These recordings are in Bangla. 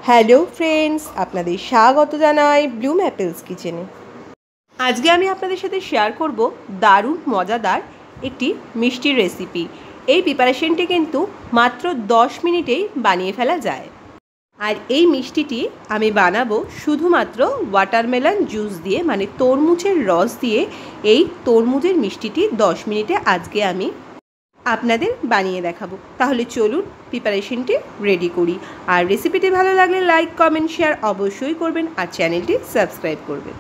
হ্যালো ফ্রেন্ডস, আপনাদের স্বাগত জানাই ব্লুম অ্যাপেলস কিচেনে। আজকে আমি আপনাদের সাথে শেয়ার করব দারুণ মজাদার একটি মিষ্টির রেসিপি। এই প্রিপারেশনটি কিন্তু মাত্র 10 মিনিটেই বানিয়ে ফেলা যায়। আর এই মিষ্টিটি আমি বানাবো শুধুমাত্র ওয়াটারমেলন জুস দিয়ে, মানে তরমুজের রস দিয়ে। এই তরমুজের মিষ্টিটি 10 মিনিটে আজকে আমি আপনাদের বানিয়ে দেখাবো। তাহলে চলুন প্রিপারেশনটি রেডি করি। আর রেসিপিটি ভালো লাগলে লাইক, কমেন্ট, শেয়ার অবশ্যই করবেন আর চ্যানেলটি সাবস্ক্রাইব করবেন।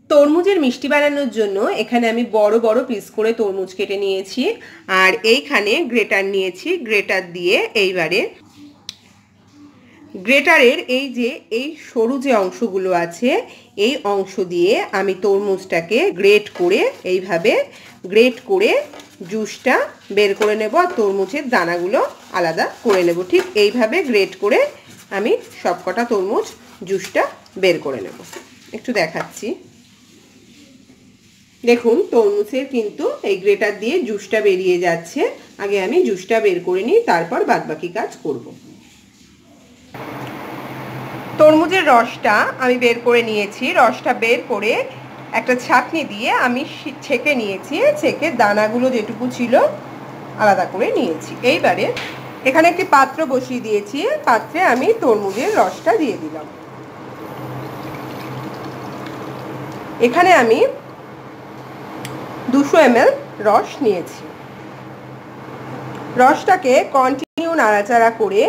তরমুজের মিষ্টি বানানোর জন্য এখানে আমি বড় বড় পিস করে তরমুজ কেটে নিয়েছি। আর এইখানে গ্রেটার নিয়েছি। গ্রেটার দিয়ে এইবারে গ্রেটারের এই সরু যে অংশগুলো আছে এই অংশ দিয়ে আমি তরমুজটাকে গ্রেট করে এইভাবে গ্রেট করে জুসটা বের করে নেব আর তরমুজের দানাগুলো আলাদা করে নেব। ঠিক এইভাবে গ্রেট করে আমি সবকটা তরমুজ জুসটা বের করে নেব। একটু দেখাচ্ছি, দেখুন তরমুজের কিন্তু এই গ্রেটার দিয়ে জুসটা বেরিয়ে যাচ্ছে। আগে আমি জুসটা বের করে নিই, তারপর বাদবাকি কাজ করব। তরমুজের রসটা আমি বের করে নিয়েছি। রসটা বের করে একটা ছাঁকনি দিয়ে আমি ছেঁকে নিয়েছি। ছেঁকে দানাগুলো যেটুকু ছিল আলাদা করে নিয়েছি। এইবারে এখানে একটি পাত্র বসিয়ে দিয়েছি। পাত্রে আমি তরমুজের রসটা দিয়ে দিলাম। এখানে আমি 200 ml রস নিয়েছি। রসটাকে কন্টিনিউ নাড়াচাড়া করে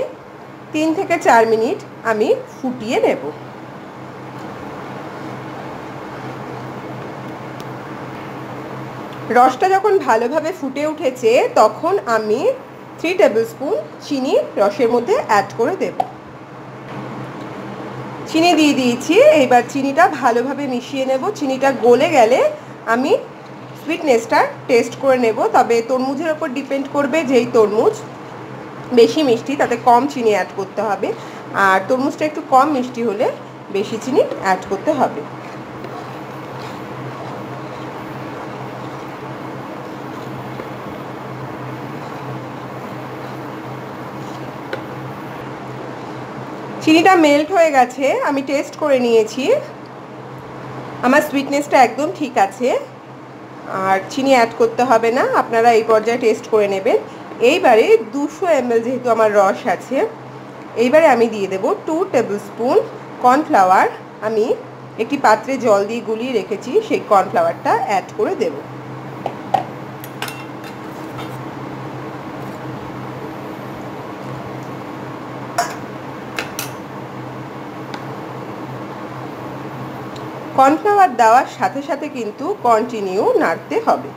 3 থেকে 4 মিনিট আমি ফুটিয়ে নেব। রসটা যখন ভালোভাবে ফুটে উঠেছে তখন আমি 3 টেবিলস্পুন চিনি রসের মধ্যে অ্যাড করে দেব। চিনি দিয়ে দিয়েছি। এইবার চিনিটা ভালোভাবে মিশিয়ে নেব। চিনিটা গলে গেলে আমি সুইটনেসটা টেস্ট করে নেব। তবে তরমুজের ওপর ডিপেন্ড করবে, যেই তরমুজ বেশি মিষ্টি তাতে কম চিনি অ্যাড করতে হবে, আর তরমুজটা একটু কম মিষ্টি হলে বেশি চিনি অ্যাড করতে হবে। চিনিটা মেল্ট হয়ে গেছে, আমি টেস্ট করে নিয়েছি। আমার সুইটনেসটা একদম ঠিক আছে, আর চিনি অ্যাড করতে হবে না। আপনারা এই পর্যায়ে টেস্ট করে নেবেন। এইবারে 200 ml যেহেতু আমার রস আছে, এইবারে আমি দিয়ে দেব 2 টেবিলস্পুন কর্নফ্লাওয়ার। আমি একটি পাত্রে জল দিয়ে গুলিয়ে রেখেছি, সেই কর্নফ্লাওয়ারটা অ্যাড করে দেব। কর্নফ্লাওয়ার দেওয়ার সাথে সাথে কিন্তু কন্টিনিউ নাড়তে হবে।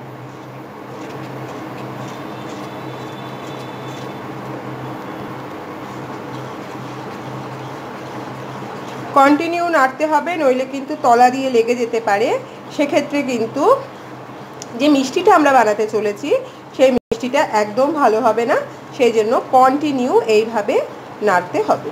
কন্টিনিউ নাড়তে হবে, নইলে কিন্তু তলা দিয়ে লেগে যেতে পারে। সেক্ষেত্রে কিন্তু যে মিষ্টিটা আমরা বানাতে চলেছি সেই মিষ্টিটা একদম ভালো হবে না। সেই জন্য কন্টিনিউ এইভাবে নাড়তে হবে।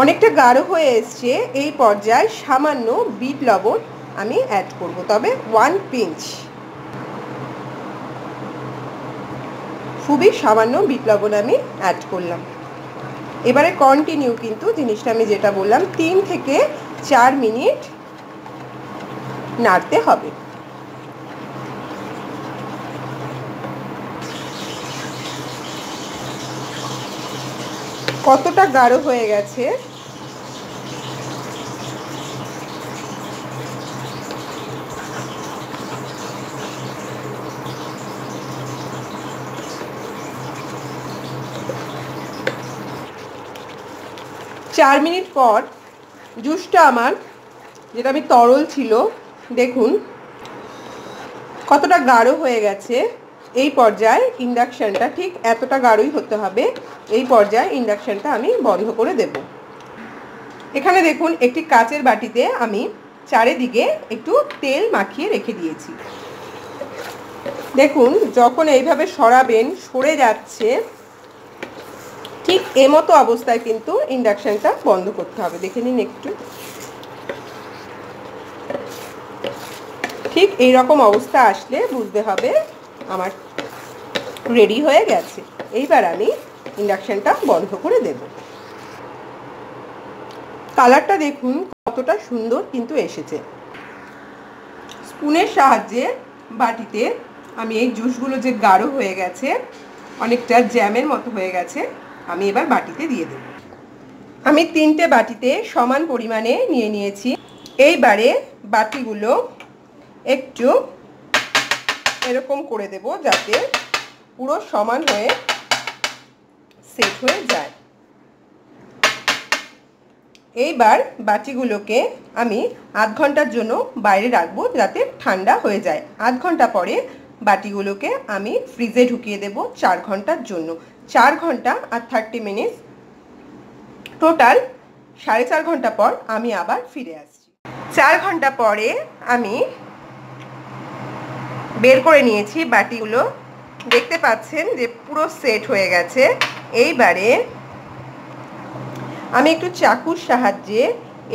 অনেকটা গাঢ় হয়ে এসছে। এই পর্যায়ে সামান্য বিট লবণ আমি অ্যাড করব, তবে 1 পিঞ্চ, খুবই সামান্য বিট লবণ আমি অ্যাড করলাম। এবারে কন্টিনিউ কিন্তু জিনিসটা আমি যেটা বললাম 3 থেকে 4 মিনিট নাড়তে হবে। কতটা গাঢ় হয়ে গেছে, চার মিনিট পর জুসটা আমার, যেটা আমি তরল ছিল, দেখুন কতটা গাঢ় হয়ে গেছে। এই পর্যায়ে ইন্ডাকশানটা ঠিক এতটা গাঢ়ই হতে হবে। এই পর্যায়ে ইন্ডাকশানটা আমি বন্ধ করে দেব। এখানে দেখুন একটি কাচের বাটিতে আমি চারিদিকে একটু তেল মাখিয়ে রেখে দিয়েছি। দেখুন যখন এইভাবে সরাবেন সরে যাচ্ছে, ঠিক এমতো অবস্থায় কিন্তু ইন্ডাকশানটা বন্ধ করতে হবে। দেখে নিন একটু, ঠিক এই রকম অবস্থা আসলে বুঝতে হবে আমার রেডি হয়ে গেছে। এইবার আমি ইন্ডাকশানটা বন্ধ করে দেব। কালারটা দেখুন কতটা সুন্দর কিন্তু এসেছে। স্পুনের সাহায্যে বাটিতে আমি এই জুসগুলো যে গাঢ় হয়ে গেছে, অনেকটা জ্যামের মতো হয়ে গেছে, আমি এবার বাটিতে দিয়ে দেব। আমি 3টে বাটিতে সমান পরিমাণে নিয়ে নিয়েছি। এইবারে বাটিগুলো একটু এরকম করে দেব যাতে পুরো সমান হয়ে সেট হয়ে যায়। এইবার বাটিগুলোকে আমি আধ ঘন্টার জন্য বাইরে রাখবো যাতে ঠান্ডা হয়ে যায়। আধ ঘন্টা পরে বাটিগুলোকে আমি ফ্রিজে ঢুকিয়ে দেব 4 ঘন্টার জন্য। 4 ঘন্টা আর 30 মিনিট, টোটাল 4.5 ঘন্টা পর আমি আবার ফিরে আসছি। 4 ঘন্টা পরে আমি বের করে নিয়েছি বাটিগুলো। দেখতে পাচ্ছেন যে পুরো সেট হয়ে গেছে। এইবারে আমি একটু চাকুর সাহায্যে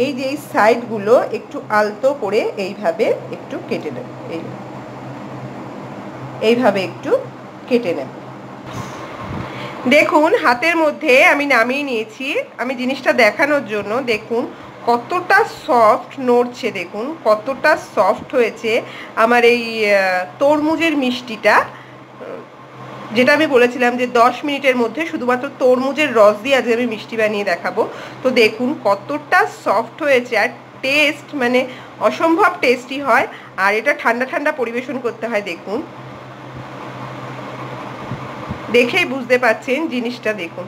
এই যে এই সাইডগুলো একটু আলতো করে এইভাবে একটু কেটে নেব। এইভাবে একটু কেটে নেব। দেখুন হাতের মধ্যে আমি নামিয়ে নিয়েছি। আমি জিনিসটা দেখানোর জন্য দেখুন কতটা সফট নড়ছে, দেখুন কতটা সফট হয়েছে আমার এই তরমুজের মিষ্টিটা, যেটা আমি বলেছিলাম যে 10 মিনিটের মধ্যে শুধুমাত্র তরমুজের রস দিয়ে আজকে আমি মিষ্টি বানিয়ে দেখাবো। তো দেখুন কতটা সফট হয়েছে, আর টেস্ট মানে অসম্ভব টেস্টি হয়। আর এটা ঠান্ডা ঠান্ডা পরিবেশন করতে হয়। দেখুন, দেখেই বুঝতে পাচ্ছেন জিনিসটা, দেখুন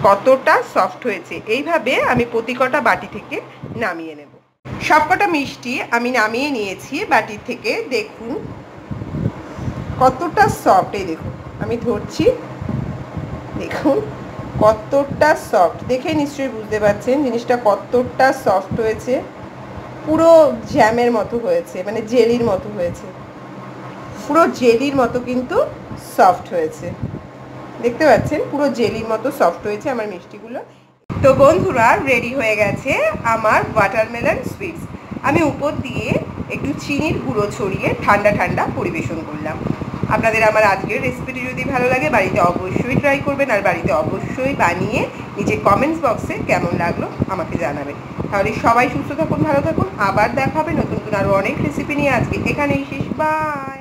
কতটা সফট হয়েছে। এইভাবে আমি প্রতিকটা বাটি থেকে নামিয়ে নেব। সবকটা মিষ্টি আমি নামিয়ে নিয়েছি বাটি থেকে। দেখুন কতটা সফট, এই দেখুন আমি ধরছি, দেখুন কতটা সফট। দেখে নিশ্চয়ই বুঝতে পারছেন জিনিসটা কতটা সফট হয়েছে। পুরো জ্যামের মতো হয়েছে, মানে জেলির মতো হয়েছে, পুরো জেলির মতো কিন্তু সফট হয়েছে। দেখতে পাচ্ছেন পুরো জেলির মতো সফট হয়েছে আমার মিষ্টিগুলো। তো বন্ধুরা, রেডি হয়ে গেছে আমার ওয়াটারমেলন সুইটস। আমি উপর দিয়ে একটু চিনির গুঁড়ো ছড়িয়ে ঠান্ডা ঠান্ডা পরিবেশন করলাম। আপনাদের আমার আজকের রেসিপিটি যদি ভালো লাগে বাড়িতে অবশ্যই ট্রাই করবেন, আর বাড়িতে অবশ্যই বানিয়ে নিচে কমেন্টস বক্সে কেমন লাগলো আমাকে জানাবেন। তাহলে সবাই সুস্থ থাকুন, ভালো থাকুন, আবার দেখা হবে নতুন নতুন আরও অনেক রেসিপি নিয়ে। আজকে এখানেই শেষ, বাই।